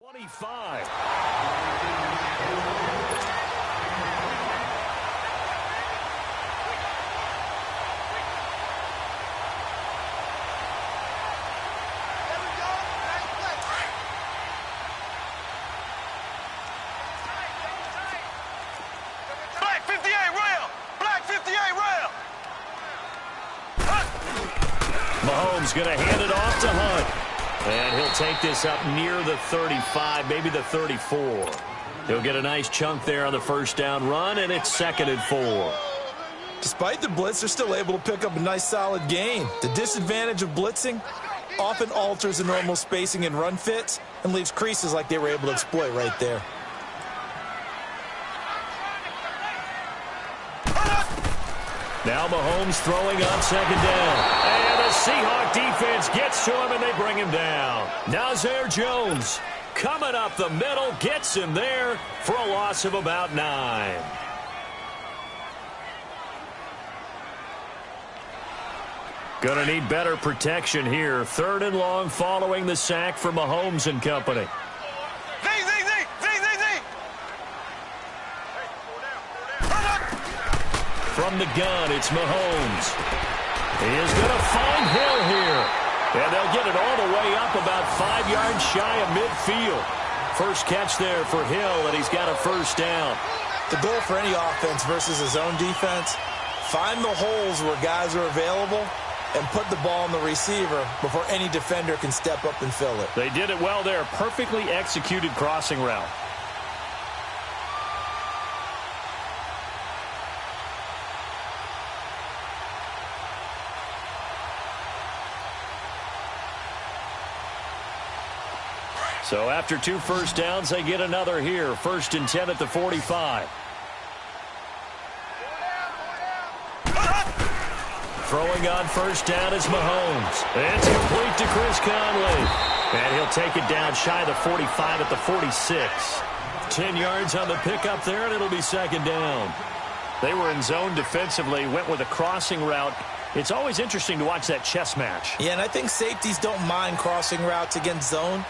25. Mahomes going to hand it off to Hunt. And he'll take this up near the 35, maybe the 34. He'll get a nice chunk there on the first down run, and it's 2nd and 4. Despite the blitz, they're still able to pick up a nice solid gain. The disadvantage of blitzing often alters the normal spacing and run fits and leaves creases like they were able to exploit right there. Now Mahomes throwing on 2nd down. And the Seahawk defense gets to him, and they bring him down. Nazir Jones coming up the middle, gets him there for a loss of about 9. Going to need better protection here. 3rd and long following the sack for Mahomes and company. From the gun, it's Mahomes. He is going to find Hill here. And they'll get it all the way up about 5 yards shy of midfield. First catch there for Hill, and he's got a first down. The goal for any offense versus his own defense, find the holes where guys are available and put the ball on the receiver before any defender can step up and fill it. They did it well there. Perfectly executed crossing route. So after 2 first downs, they get another here. 1st and 10 at the 45. Throwing on first down is Mahomes. It's complete to Chris Conley. And he'll take it down shy of the 45 at the 46. 10 yards on the pickup there, and it'll be 2nd down. They were in zone defensively, went with a crossing route. It's always interesting to watch that chess match. Yeah, and I think safeties don't mind crossing routes against zone,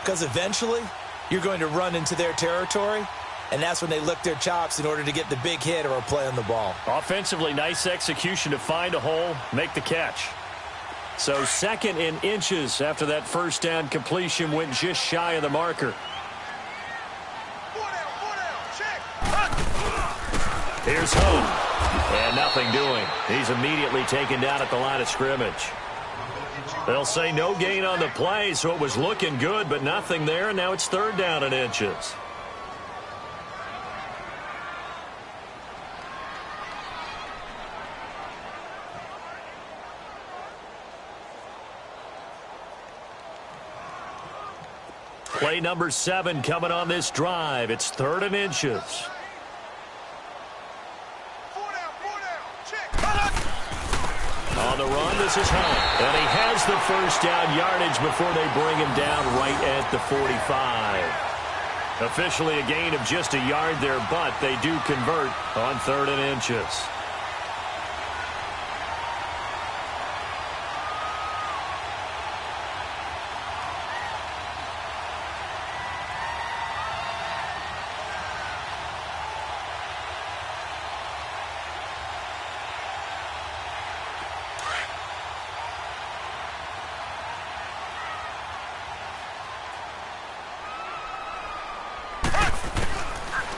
because eventually you're going to run into their territory, and that's when they lick their chops in order to get the big hit or a play on the ball. Offensively, nice execution to find a hole, make the catch. So 2nd and inches after that first down completion went just shy of the marker. Here's Hunt. And nothing doing. He's immediately taken down at the line of scrimmage. They'll say no gain on the play, so it was looking good, but nothing there, and now it's 3rd down and inches. Play number 7 coming on this drive. It's 3rd and inches. On the run, this is Hunt. And he has the first down yardage before they bring him down right at the 45. Officially a gain of just a yard there, but they do convert on 3rd and inches.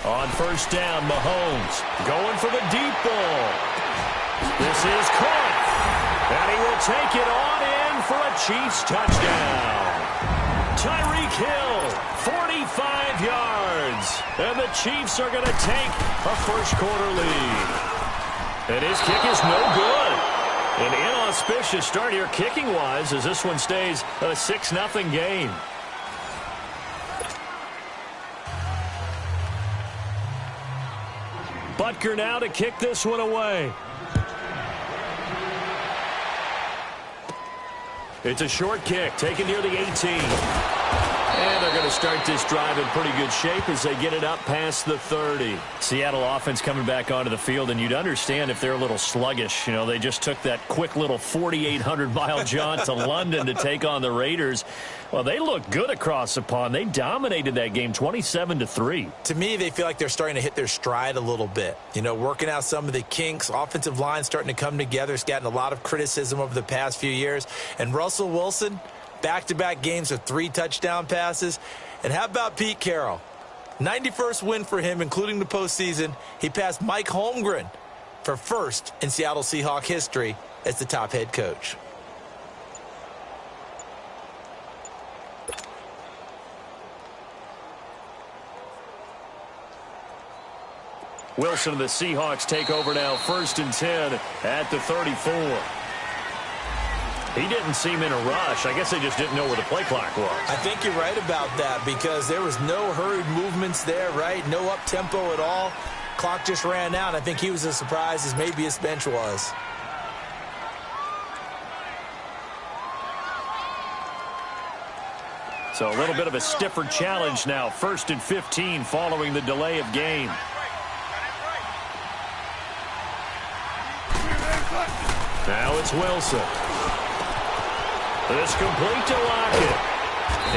On first down, Mahomes going for the deep ball. This is caught. And he will take it on in for a Chiefs touchdown. Tyreek Hill, 45 yards. And the Chiefs are going to take a first-quarter lead. And his kick is no good. An inauspicious start here kicking-wise as this one stays a 6-0 game. Butker now to kick this one away. It's a short kick taken near the 18. And they're going to start this drive in pretty good shape as they get it up past the 30. Seattle offense coming back onto the field, and you'd understand if they're a little sluggish. You know, they just took that quick little 4,800-mile jaunt to London to take on the Raiders. Well, they look good across the pond. They dominated that game 27-3. To me, they feel like they're starting to hit their stride a little bit. You know, working out some of the kinks. Offensive line starting to come together. It's gotten a lot of criticism over the past few years. And Russell Wilson, back-to-back games with 3 touchdown passes. And how about Pete Carroll? 91st win for him, including the postseason. He passed Mike Holmgren for first in Seattle Seahawks history as the top head coach. Wilson and the Seahawks take over now, 1st and 10 at the 34. He didn't seem in a rush. I guess they just didn't know where the play clock was. I think you're right about that because there was no hurried movements there, right? No up-tempo at all. Clock just ran out. I think he was as surprised as maybe his bench was. So a little bit of a stiffer challenge now. 1st and 15 following the delay of game. Now it's Wilson. This complete to Lockett.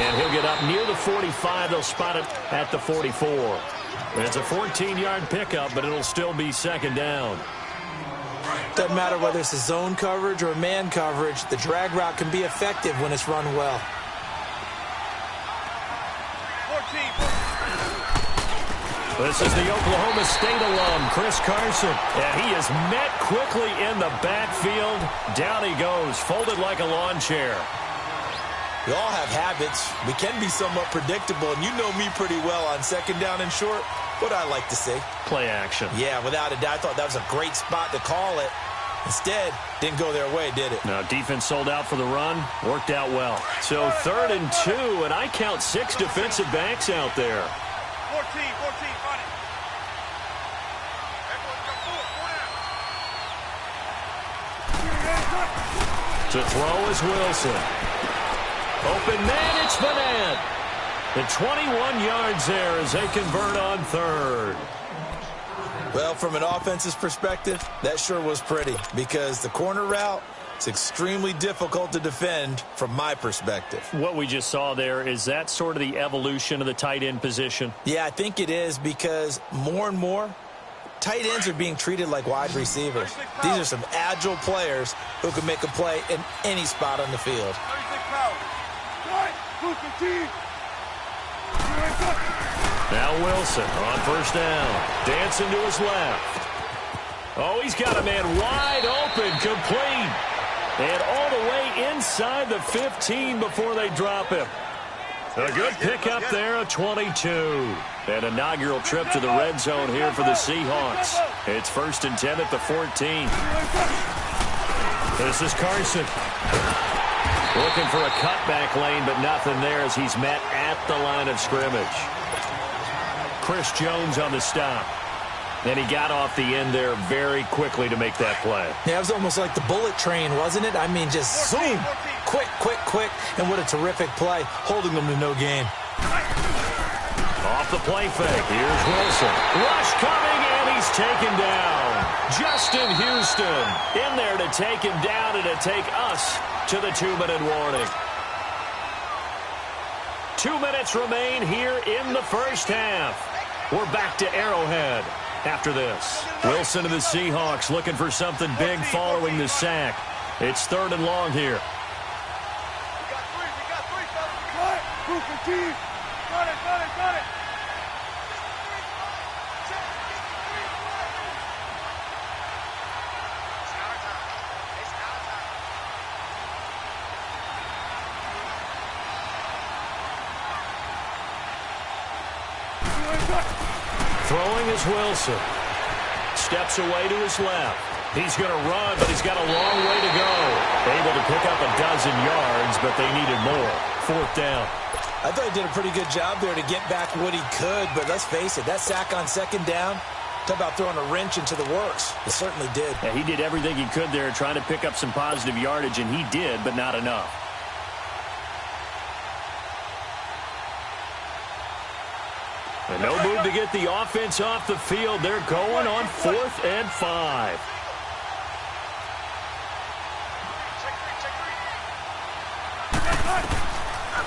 And he'll get up near the 45. They'll spot it at the 44. It's a 14-yard pickup, but it'll still be 2nd down. Doesn't matter whether it's a zone coverage or man coverage. The drag route can be effective when it's run well. This is the Oklahoma State alum, Chris Carson. And he is met quickly in the backfield. Down he goes, folded like a lawn chair. We all have habits. We can be somewhat predictable, and you know me pretty well on 2nd down and short. What I like to say? Play action. Yeah, without a doubt. I thought that was a great spot to call it. Instead, didn't go their way, did it? Now, defense sold out for the run. Worked out well. So 3rd and 2, and I count 6 defensive backs out there. 14, run it. To throw is Wilson. Open man, it's Vanette. The 21 yards there as they convert on 3rd. Well, from an offense's perspective, that sure was pretty because the corner route is extremely difficult to defend from my perspective. What we just saw there, is that sort of the evolution of the tight end position? Yeah, I think it is because more and more, tight ends are being treated like wide receivers. These are some agile players who can make a play in any spot on the field. Now Wilson on 1st down. Dancing to his left. Oh, he's got a man wide open, complete. And all the way inside the 15 before they drop him. A good pickup there, a 22. An inaugural trip to the red zone here for the Seahawks. It's 1st and 10 at the 14. This is Carson. Looking for a cutback lane, but nothing there as he's met at the line of scrimmage. Chris Jones on the stop. And he got off the end there very quickly to make that play. Yeah, it was almost like the bullet train, wasn't it? I mean, just zoom. Quick, quick, quick. And what a terrific play, holding them to no gain. Off the play fake. Here's Wilson. Rush coming, and he's taken down. Justin Houston in there to take him down and to take us to the 2-minute warning. 2 minutes remain here in the 1st half. We're back to Arrowhead after this. Wilson and the Seahawks looking for something big following the sack. It's 3rd and long here. Got it. Throwing is Wilson. Steps away to his left. He's going to run, but he's got a long way to go. Able to pick up a dozen yards, but they needed more. 4th down. I thought he did a pretty good job there to get back what he could, but let's face it, that sack on 2nd down, talk about throwing a wrench into the works. It certainly did. Yeah, he did everything he could there trying to pick up some positive yardage, and he did, but not enough. And no move to get the offense off the field. They're going on 4th and 5.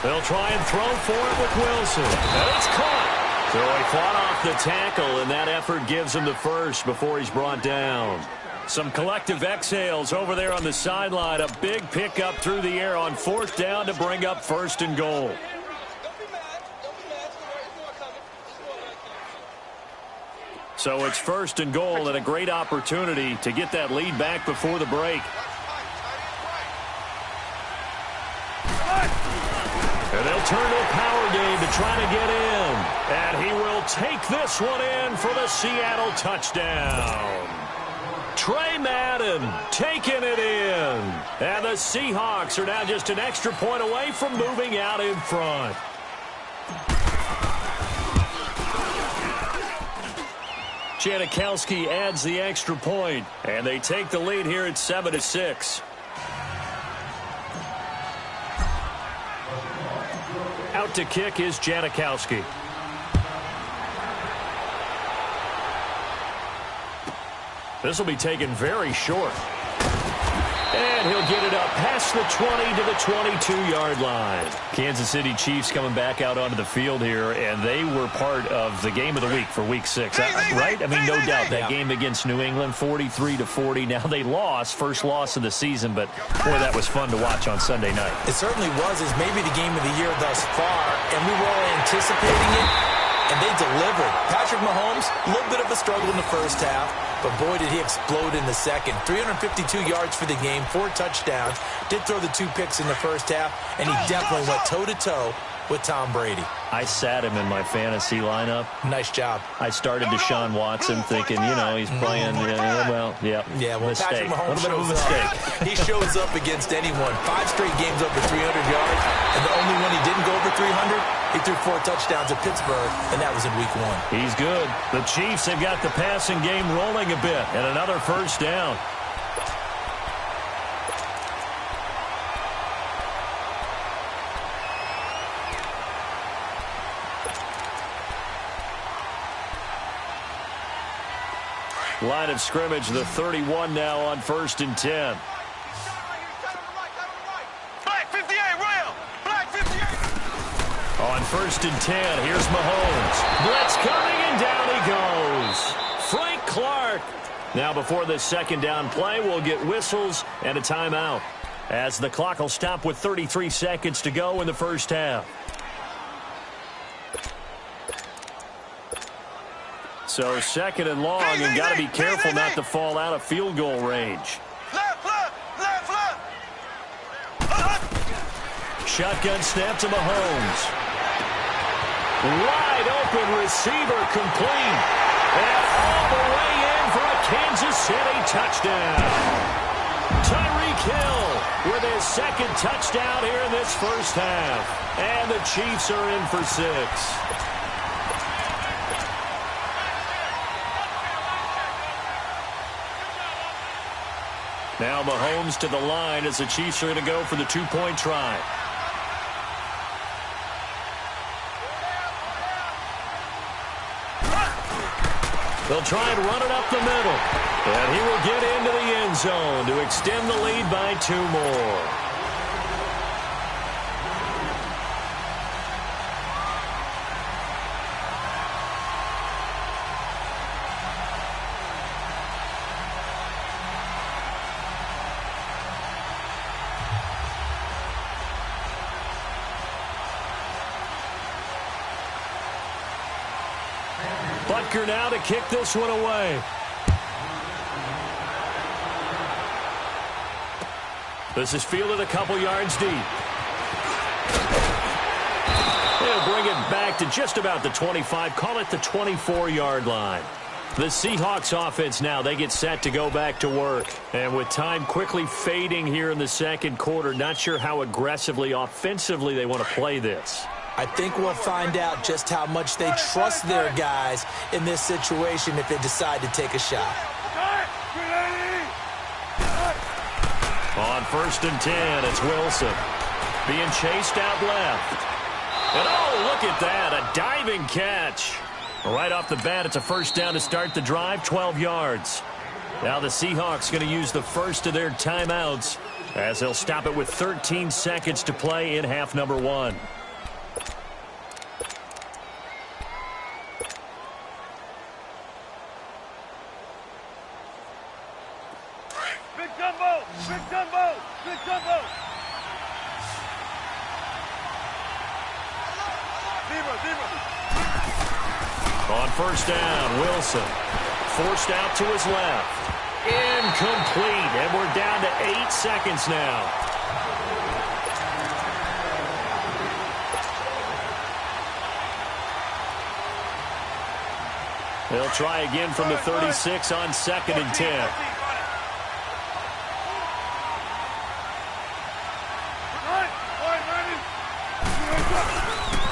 They'll try and throw for it with Wilson. And it's caught. So he fought off the tackle, and that effort gives him the first before he's brought down. Some collective exhales over there on the sideline. A big pickup through the air on 4th down to bring up 1st and goal. So it's 1st and goal and a great opportunity to get that lead back before the break. And they'll turn to a power game to try to get in. And he will take this one in for the Seattle touchdown. Trey Madden taking it in. And the Seahawks are now just an extra point away from moving out in front. Janikowski adds the extra point, and they take the lead here at 7-6. Out to kick is Janikowski. This will be taken very short. And he'll get it up past the 20 to the 22-yard line. Kansas City Chiefs coming back out onto the field here, and they were part of the game of the week for Week 6, right? I mean, no doubt that game against New England, 43-40. Now they lost, first loss of the season, but boy, that was fun to watch on Sunday night. It certainly was. It's maybe the game of the year thus far, and we were all anticipating it, and they delivered. Patrick Mahomes, a little bit of a struggle in the first half, but boy, did he explode in the second. 352 yards for the game, 4 touchdowns. Did throw the 2 picks in the first half, and he definitely went toe-to-toe with Tom Brady. I sat him in my fantasy lineup. Nice job. I started Deshaun Watson thinking, you know, he's playing, well, mistake. Patrick Mahomes a little bit of a mistake. He shows up against anyone. 5 straight games over 300 yards, and the only one he didn't go over 300, he threw 4 touchdowns at Pittsburgh, and that was in Week 1. He's good. The Chiefs have got the passing game rolling a bit, and another first down. Line of scrimmage, the 31 now on 1st and 10. Black 58, Royal! Black 58! On 1st and 10, here's Mahomes. Blitz coming, and down he goes. Frank Clark. Now before the second down play, we'll get whistles and a timeout, as the clock will stop with 33 seconds to go in the first half. So 2nd and long, and got to be careful not to fall out of field goal range. Left. Shotgun snap to Mahomes. Wide open receiver complete. And all the way in for a Kansas City touchdown. Tyreek Hill with his 2nd touchdown here in this first half. And the Chiefs are in for 6. Now Mahomes to the line as the Chiefs are going to go for the 2-point try. They'll try and run it up the middle. And he will get into the end zone to extend the lead by 2 more. Butker now to kick this one away. This is fielded a couple yards deep. They'll bring it back to just about the 25, call it the 24-yard line. The Seahawks offense now, they get set to go back to work. And with time quickly fading here in the second quarter, not sure how aggressively, offensively they want to play this. I think we'll find out just how much they trust their guys in this situation if they decide to take a shot. On 1st and 10, it's Wilson being chased out left. And oh, look at that, a diving catch. Right off the bat, it's a first down to start the drive, 12 yards. Now the Seahawks going to use the first of their timeouts as they'll stop it with 13 seconds to play in half number 1. Big jumbo! Big jumbo! Big jumbo! On first down, Wilson forced out to his left. Incomplete, and we're down to 8 seconds now. They'll try again from the 36 on 2nd and 10.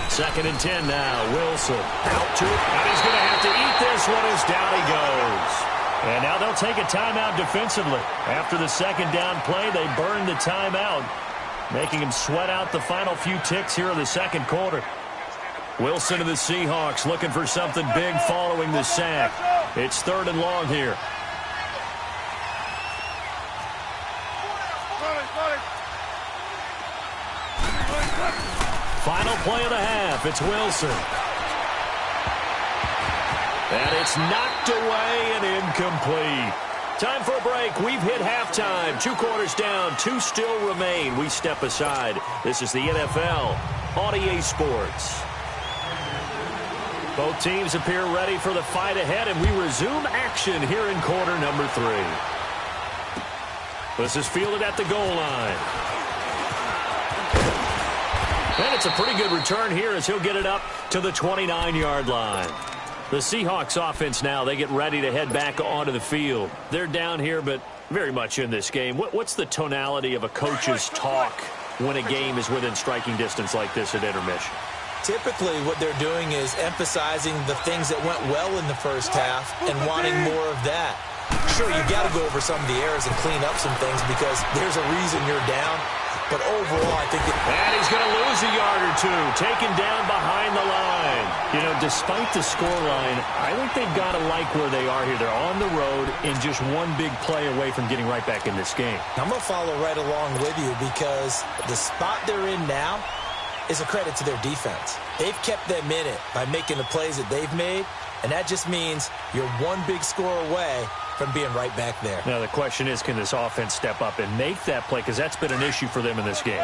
Second and 10 now. Wilson out to it. And he's going to have to eat this one as down he goes. And now they'll take a timeout defensively. After the second down play, they burn the timeout, making him sweat out the final few ticks here in the second quarter. Wilson of the Seahawks looking for something big following the sack. It's 3rd and long here. Final play of the half. It's Wilson. And it's knocked away and incomplete. Time for a break. We've hit halftime. 2 quarters down. 2 still remain. We step aside. This is the NFL on EA Sports. Both teams appear ready for the fight ahead, and we resume action here in quarter number 3. This is fielded at the goal line. And it's a pretty good return here as he'll get it up to the 29-yard line. The Seahawks offense now, they get ready to head back onto the field. They're down here, but very much in this game. What's the tonality of a coach's talk when a game is within striking distance like this at intermission? Typically, what they're doing is emphasizing the things that went well in the first half and wanting more of that. Sure, you got to go over some of the errors and clean up some things because there's a reason you're down. But overall, I think and he's going to lose a yard or 2, taken down behind the line. You know, despite the scoreline, I think they've got to like where they are here. They're on the road and just one big play away from getting right back in this game. I'm going to follow right along with you because the spot they're in now is a credit to their defense. They've kept them in it by making the plays that they've made, and that just means you're one big score away from being right back there. Now, the question is, can this offense step up and make that play? Because that's been an issue for them in this game.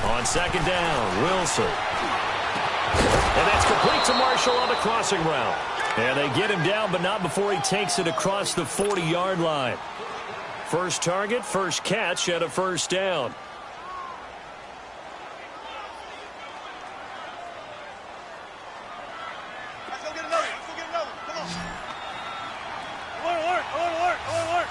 On second down, Wilson. And that's complete to Marshall on the crossing route. And they get him down, but not before he takes it across the 40-yard line. First target, first catch at a first down. Let's go get another. Let's go get another. Come on. Alert, alert, alert, alert, alert.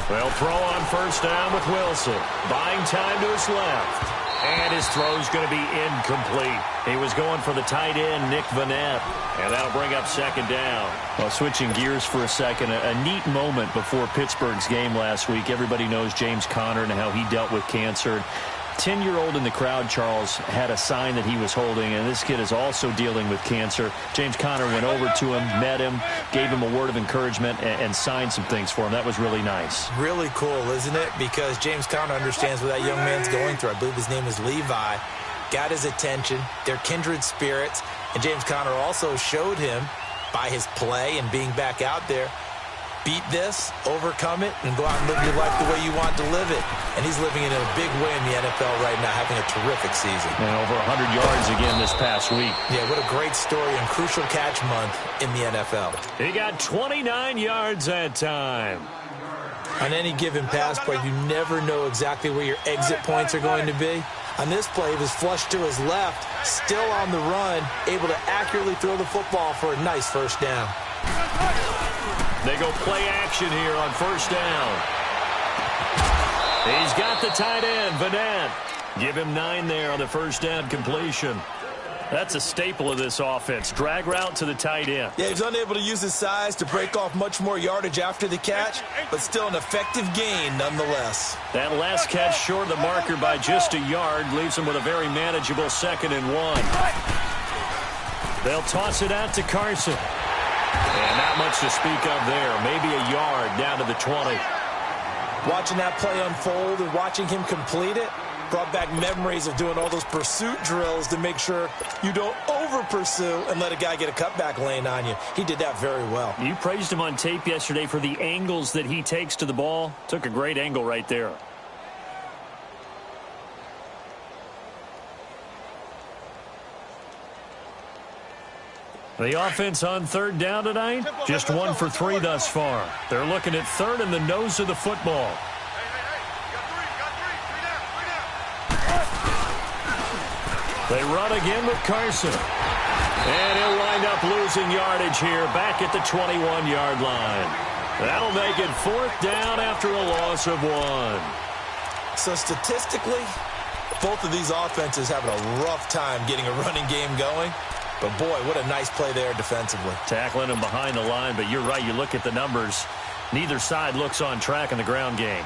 They'll throw on first down with Wilson. Buying time to his left. And his throw's going to be incomplete. He was going for the tight end, Nick Vanette. And that'll bring up second down. Well, switching gears for a second, a neat moment before Pittsburgh's game last week. Everybody knows James Conner and how he dealt with cancer. 10-year-old in the crowd, Charles, had a sign that he was holding, and this kid is also dealing with cancer. James Conner went over to him, met him, gave him a word of encouragement, and signed some things for him. That was really nice. Really cool, isn't it? Because James Conner understands what that young man's going through. I believe his name is Levi. Got his attention. They're kindred spirits. And James Conner also showed him by his play and being back out there, beat this, overcome it, and go out and live your life the way you want to live it. And he's living it in a big way in the NFL right now, having a terrific season. And over 100 yards again this past week. Yeah, what a great story and crucial catch month in the NFL. He got 29 yards that time. On any given pass play, you never know exactly where your exit points are going to be. On this play, he was flushed to his left, still on the run, able to accurately throw the football for a nice first down. They go play action here on first down. He's got the tight end, Vanette. Give him 9 there on the first down completion. That's a staple of this offense. Drag route to the tight end. Yeah, he's unable to use his size to break off much more yardage after the catch, but still an effective gain nonetheless. That last catch short of the marker by just a yard leaves him with a very manageable 2nd and 1. They'll toss it out to Carson. And not much to speak of there. Maybe a yard down to the 20. Watching that play unfold and watching him complete it brought back memories of doing all those pursuit drills to make sure you don't over-pursue and let a guy get a cutback lane on you. He did that very well. You praised him on tape yesterday for the angles that he takes to the ball. Took a great angle right there. The offense on 3rd down tonight, just 1 for 3 thus far. They're looking at 3rd and the nose of the football. They run again with Carson. And he'll wind up losing yardage here back at the 21-yard line. That'll make it 4th down after a loss of 1. So statistically, both of these offenses having a rough time getting a running game going. But, boy, what a nice play there defensively. Tackling him behind the line, but you're right. You look at the numbers. Neither side looks on track in the ground game.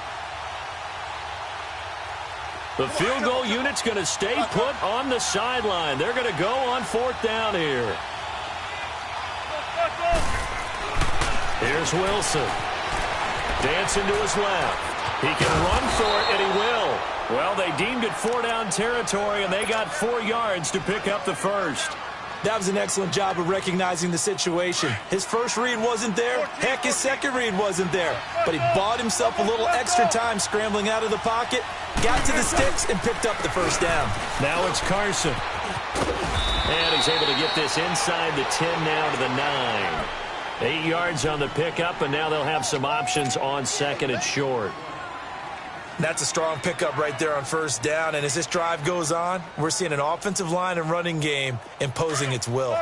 The field goal unit's going to stay put on the sideline. They're going to go on 4th down here. Here's Wilson. Dancing to his left. He can run for it, and he will. Well, they deemed it 4-down territory, and they got 4 yards to pick up the first. That was an excellent job of recognizing the situation. His first read wasn't there. Heck, his second read wasn't there. But he bought himself a little extra time scrambling out of the pocket, got to the sticks, and picked up the first down. Now it's Carson. And he's able to get this inside the 10 now to the 9. 8 yards on the pickup, and now they'll have some options on 2nd and short. That's a strong pickup right there on first down. And as this drive goes on, we're seeing an offensive line and running game imposing its will.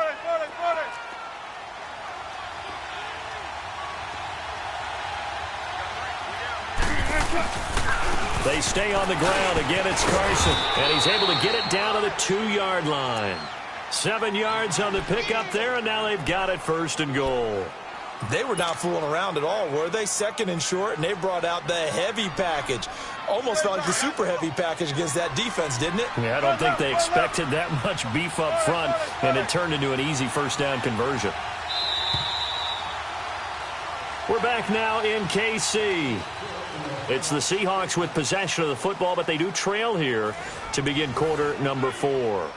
They stay on the ground. Again, it's Carson. And he's able to get it down to the 2-yard line. 7 yards on the pickup there, and now they've got it 1st and goal. They were not fooling around at all, were they? 2nd and short, and they brought out the heavy package. Almost felt like the super heavy package against that defense, didn't it? Yeah, I don't think they expected that much beef up front, and it turned into an easy 1st down conversion. We're back now in KC. It's the Seahawks with possession of the football, but they do trail here to begin quarter number 4.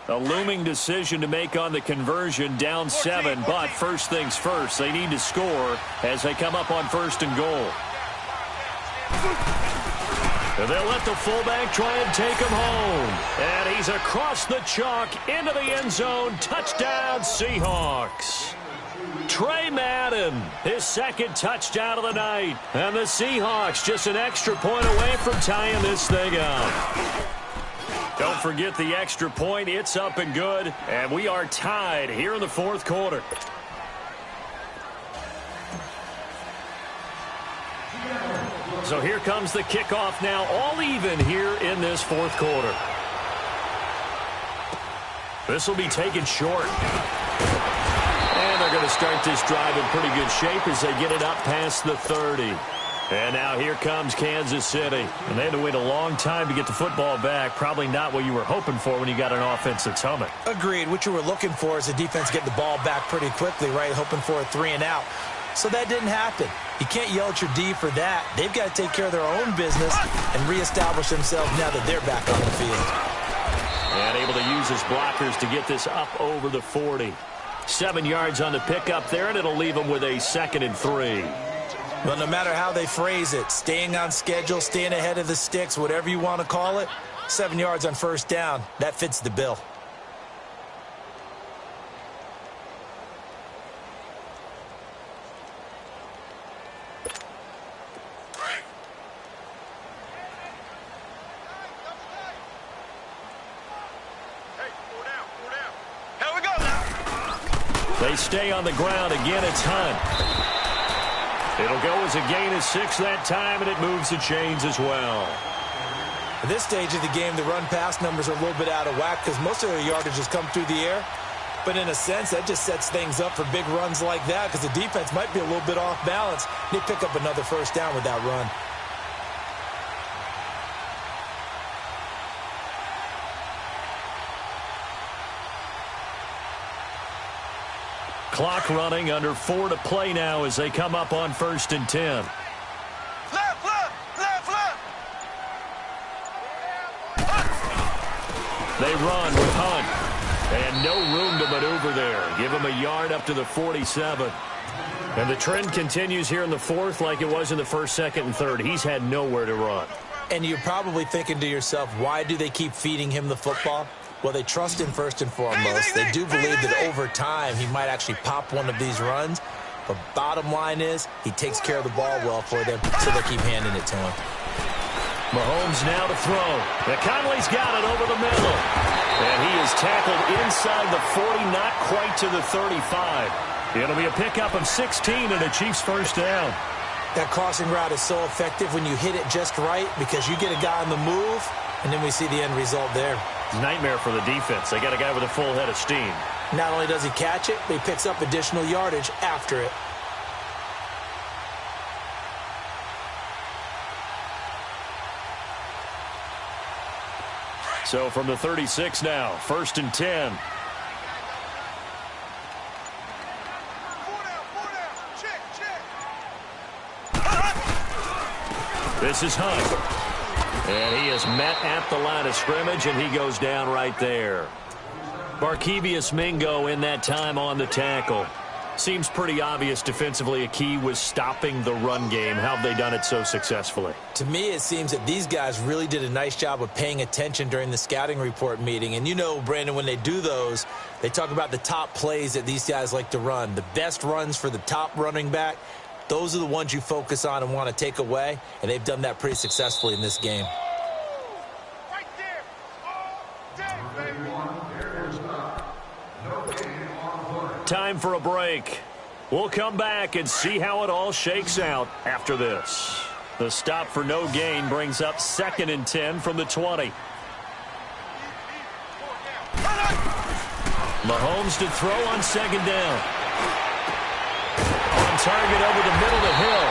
A looming decision to make on the conversion, down 7, but first things first, they need to score as they come up on 1st and goal. And they'll let the fullback try and take him home. And he's across the chalk into the end zone. Touchdown, Seahawks. Trey Madden, his 2nd touchdown of the night. And the Seahawks just an extra point away from tying this thing up. Don't forget the extra point. It's up and good. And we are tied here in the 4th quarter. So here comes the kickoff now, all even here in this 4th quarter. This will be taken short. And they're going to start this drive in pretty good shape as they get it up past the 30. And now here comes Kansas City. And they had to wait a long time to get the football back. Probably not what you were hoping for when you got an offense that's humming. Agreed. What you were looking for is the defense getting the ball back pretty quickly, right? Hoping for a 3 and out. So that didn't happen. You can't yell at your D for that. They've got to take care of their own business and reestablish themselves now that they're back on the field. And able to use his blockers to get this up over the 40. 7 yards on the pickup there, and it'll leave them with a 2nd and 3. Well, no matter how they phrase it, staying on schedule, staying ahead of the sticks, whatever you want to call it, 7 yards on first down, that fits the bill. They stay on the ground. Again, it's Hunt. It'll go as a gain of 6 that time, and it moves the chains as well. At this stage of the game, the run-pass numbers are a little bit out of whack because most of their yardage has come through the air. But in a sense, that just sets things up for big runs like that because the defense might be a little bit off balance. They pick up another first down with that run. Clock running, under 4 to play now as they come up on 1st and 10. They run with Hunt. And no room to maneuver there. Give him a yard up to the 47. And the trend continues here in the 4th like it was in the 1st, 2nd, and 3rd. He's had nowhere to run. And you're probably thinking to yourself, why do they keep feeding him the football? Well, they trust him first and foremost. They do believe that over time he might actually pop one of these runs. But bottom line is he takes care of the ball well for them, so they keep handing it to him. Mahomes now to throw. McConley's got it over the middle. And he is tackled inside the 40, not quite to the 35. It'll be a pickup of 16 and a Chiefs first down. That crossing route is so effective when you hit it just right because you get a guy on the move, and then we see the end result there. Nightmare for the defense. They got a guy with a full head of steam. Not only does he catch it, but he picks up additional yardage after it. So from the 36 now, 1st and 10. This is Hunt. And he is met at the line of scrimmage, and he goes down right there. Barkevious Mingo in that time on the tackle. Seems pretty obvious defensively a key was stopping the run game. How have they done it so successfully? To me, it seems that these guys really did a nice job of paying attention during the scouting report meeting. And you know, Brandon, when they do those, they talk about the top plays that these guys like to run. The best runs for the top running back, those are the ones you focus on and want to take away. And they've done that pretty successfully in this game. Right there. All day, baby. Time for a break. We'll come back and see how it all shakes out after this. The stop for no gain brings up 2nd and 10 from the 20. Mahomes to throw on 2nd down. On target over the middle to Hill.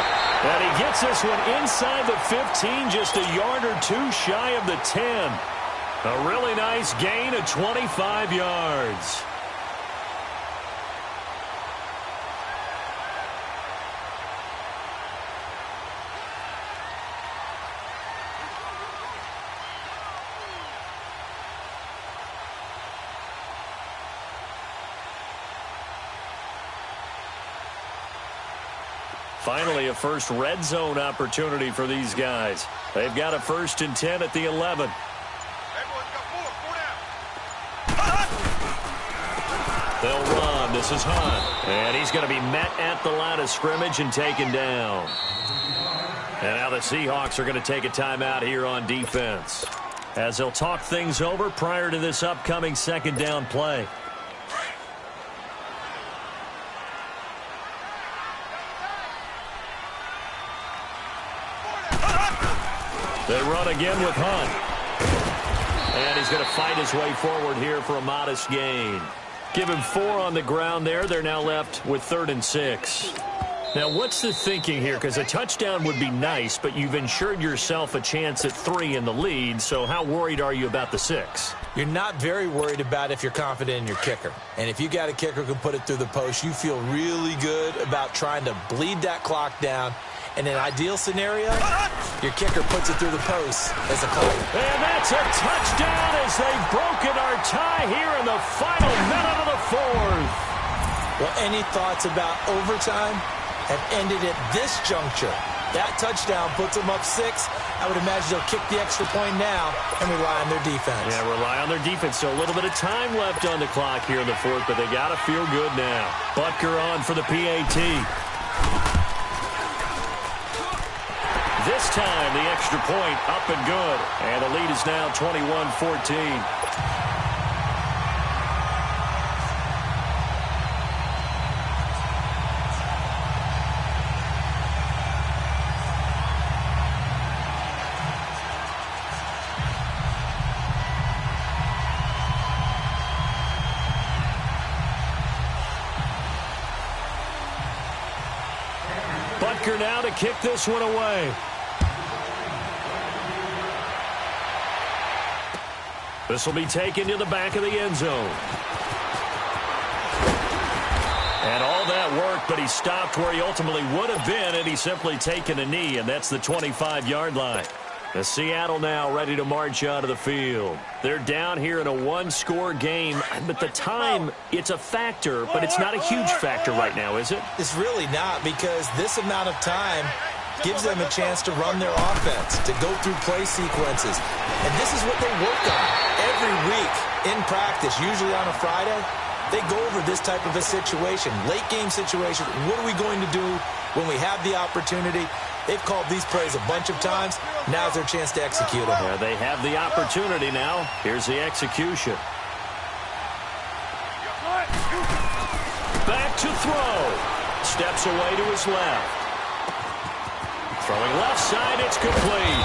And he gets this one inside the 15, just a yard or two shy of the 10. A really nice gain of 25 yards. Finally, a first red zone opportunity for these guys. They've got a 1st and 10 at the 11. They'll run. This is Hunt. And he's going to be met at the line of scrimmage and taken down. And now the Seahawks are going to take a timeout here on defense, as they'll talk things over prior to this upcoming 2nd down play. They run again with Hunt. And he's going to fight his way forward here for a modest gain. Give him 4 on the ground there. They're now left with 3rd and 6. Now, what's the thinking here? Because a touchdown would be nice, but you've ensured yourself a chance at 3 in the lead. So how worried are you about the 6? You're not very worried about if you're confident in your kicker. And if you got a kicker who can put it through the post, you feel really good about trying to bleed that clock down. In an ideal scenario, your kicker puts it through the post as a clock. And that's a touchdown as they've broken our tie here in the final minute of the 4th. Well, any thoughts about overtime have ended at this juncture. That touchdown puts them up 6. I would imagine they'll kick the extra point now and rely on their defense. Yeah, rely on their defense. So a little bit of time left on the clock here in the 4th, but they got to feel good now. Butker on for the PAT. This time, the extra point up and good. And the lead is now 21-14. Butker now to kick this one away. This will be taken to the back of the end zone. And all that work, but he stopped where he ultimately would have been, and he's simply taken a knee, and that's the 25-yard line. The Seattle now ready to march out of the field. They're down here in a one-score game, but the time, it's a factor, but it's not a huge factor right now, is it? It's really not, because this amount of time gives them a chance to run their offense, to go through play sequences. And this is what they work on every week in practice, usually on a Friday. They go over this type of a situation, late game situation. What are we going to do when we have the opportunity? They've called these plays a bunch of times. Now's their chance to execute them. Yeah, they have the opportunity now. Here's the execution. Back to throw. Steps away to his left. Throwing left side, it's complete.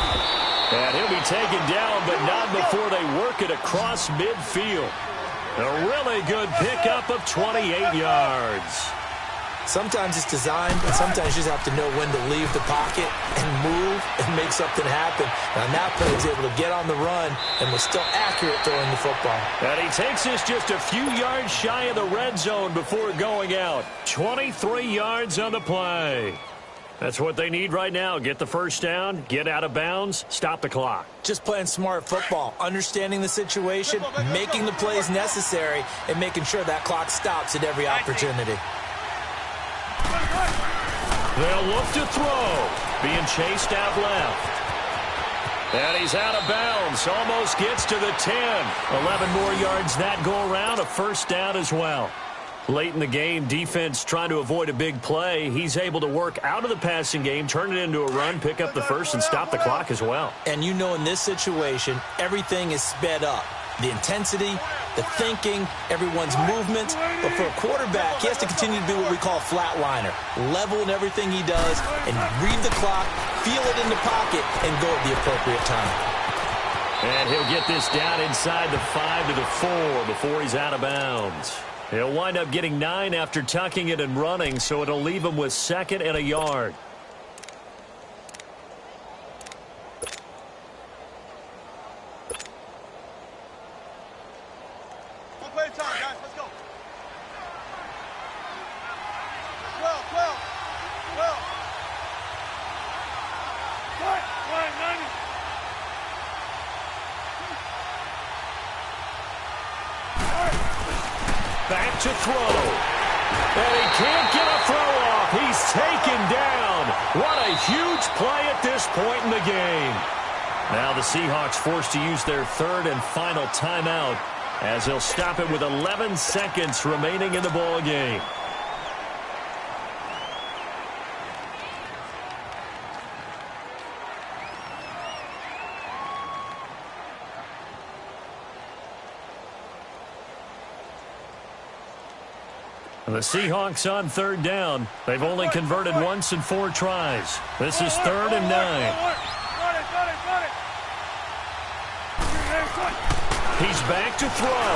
And he'll be taken down, but not before they work it across midfield. A really good pickup of 28 yards. Sometimes it's designed, and sometimes you just have to know when to leave the pocket and move and make something happen. Now, that play was able to get on the run and was still accurate throwing the football. And he takes this just a few yards shy of the red zone before going out. 23 yards on the play. That's what they need right now. Get the first down, get out of bounds, stop the clock. Just playing smart football, understanding the situation, making the plays necessary, and making sure that clock stops at every opportunity. They'll look to throw. Being chased out left. And he's out of bounds. Almost gets to the 10. 11 more yards that go around. A first down as well. Late in the game, defense trying to avoid a big play. He's able to work out of the passing game, turn it into a run, pick up the first, and stop the clock as well. And you know in this situation, everything is sped up. The intensity, the thinking, everyone's movements. But for a quarterback, he has to continue to be what we call a flatliner. Level in everything he does and read the clock, feel it in the pocket, and go at the appropriate time. And he'll get this down inside the 5 to the 4 before he's out of bounds. He'll wind up getting 9 after tucking it and running, so it'll leave him with 2nd and a yard. One play at a time, guys. Let's go. 12, 12, 12. Cut. Line 90. Back to throw. And he can't get a throw off. He's taken down. What a huge play at this point in the game. Now the Seahawks forced to use their 3rd and final timeout as they'll stop it with 11 seconds remaining in the ball game. The Seahawks on 3rd down. They've only converted once in 4 tries. This is 3rd and 9. He's back to throw.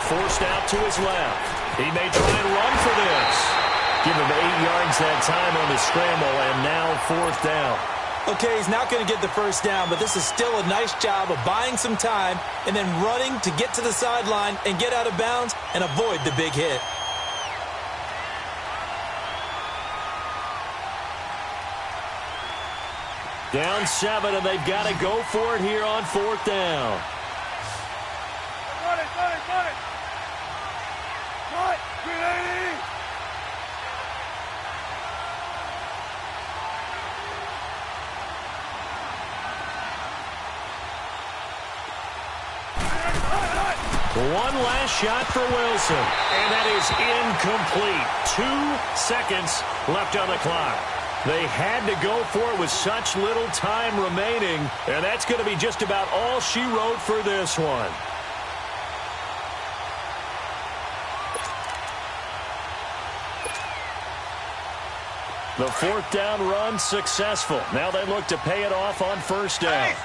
Forced out to his left. He may try and run for this. Give him 8 yards that time on the scramble, and now 4th down. Okay, he's not going to get the first down, but this is still a nice job of buying some time and then running to get to the sideline and get out of bounds and avoid the big hit. Down 7, and they've got to go for it here on 4th down. Got it, got it, got it. Cut. 380. One last shot for Wilson, and that is incomplete. 2 seconds left on the clock. They had to go for it with such little time remaining, and that's going to be just about all she wrote for this one. The 4th down run successful. Now they look to pay it off on 1st down.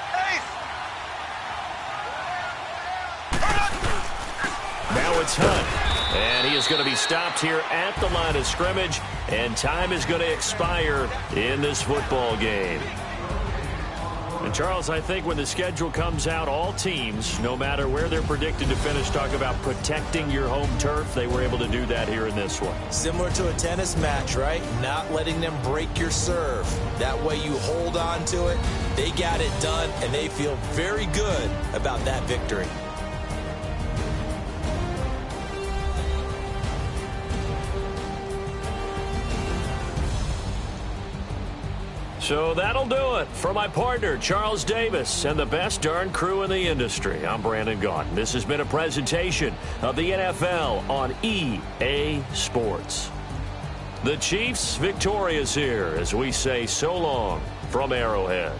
Now it's Hunt. And he is going to be stopped here at the line of scrimmage, and time is going to expire in this football game. And, Charles, I think when the schedule comes out, all teams, no matter where they're predicted to finish, talk about protecting your home turf. They were able to do that here in this one. Similar to a tennis match, right? Not letting them break your serve. That way you hold on to it. They got it done, and they feel very good about that victory. So that'll do it for my partner, Charles Davis, and the best darn crew in the industry. I'm Brandon Gaudin. This has been a presentation of the NFL on EA Sports. The Chiefs victorious here as we say so long from Arrowhead.